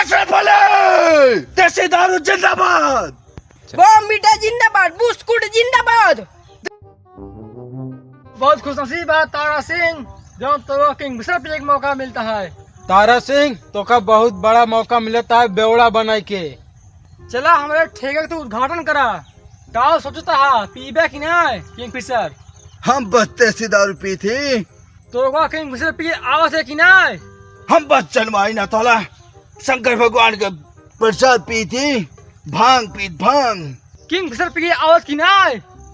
अशरफ अली देसी दारू जिंदाबाद। बम मीठा जिंदाबाद, बिस्कुट जिंदाबाद। बहुत खुशनसीब है तारा सिंह, जो तो किंगफिशर पे एक मौका मिलता है। तारा सिंह तो का बहुत बड़ा मौका मिलता है बेवड़ा बनाए के। चला हमारे ठेके का तू उद्घाटन करा। का सोचता है पीबे की ना किंगफिशर? हम बस देसी दारू पी थी, तो किंगफिशर पी आवाज है कि ना? हम बस जन्माई ना तोला शंकर भगवान का प्रसाद पी थी, भांग पी भांग। किंगफिशर पी आवाज की ना?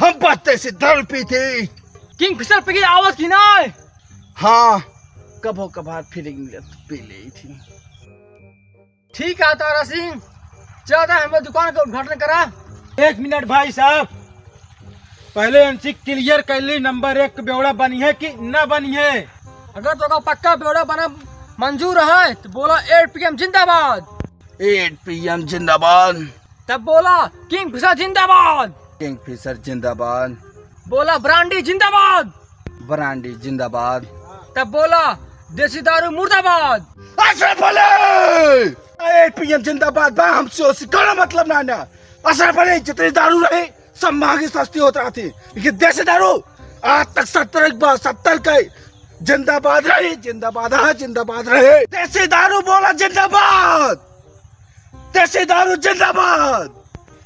हम बस देसी दारू पी थी। किंगफिशर पी आवाज की ना? हाँ कभो कभार फीलिंग मिले तो पी ली थी। ठीक है तारा सिंह, चलता है हमें दुकान का उद्घाटन करा। 1 मिनट भाई साहब, पहले हमसे क्लियर कर ली नंबर 1 बेवड़ा बनी है कि न बनी है। अगर तो पक्का बेवड़ा बना मंजूर है तो बोला 8 PM जिंदाबाद। 8 PM जिंदाबाद। तब बोला किंगफिशर जिंदाबाद। किंगफिशर जिंदाबाद। बोला ब्रांडी जिंदाबाद। ब्रांडी जिंदाबाद। तब बोला देसी दारू मुर्दाबाद। अशरफ अली 8 PM जिंदाबाद। बा हमसे उससे कोई मतलब ना ना। अशरफ अली जितनी दारू रही सब महंगी सस्ती होता थी, लेकिन देसी दारू आज तक 70 के जिंदाबाद रही। जिंदाबाद हाँ जिंदाबाद रहे। देसी दारू बोला जिंदाबाद। देसी दारू जिंदाबाद।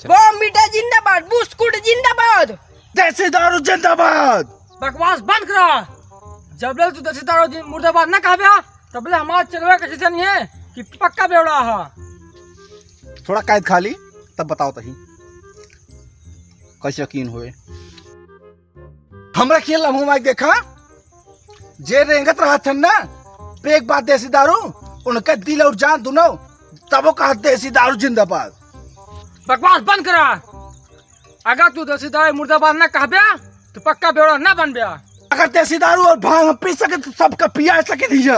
बम मीठा जिंदाबाद, बिस्कुट जिंदाबाद। देसी दारू जिंदाबाद। बकवास बंद करा। जब तू देसी दारू मुर्दाबाद न कहा तब हमारा चलवा का नहीं है कि पक्का बेवड़ा है। थोड़ा कैद खा ली तब बताओ तही कैसे यकीन हुए। हमरा खेल लम्हों में देखा जे रेंगत रहा था ना पे एक बात देसी दारू उनका दिल और जान दोनों तबो कहा देसी दारू जिंदाबाद। बकवास बंद करा। अगर तू देसी दारू मुर्दाबाद न कहा तो पक्का बेवड़ा न बन गया। अगर देसी दारू और भांग हम पी सके तो सबका पिया सके दीजिए।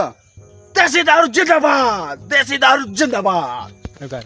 देसी दारू जिंदाबाद। देसी दारू जिंदाबाद। चला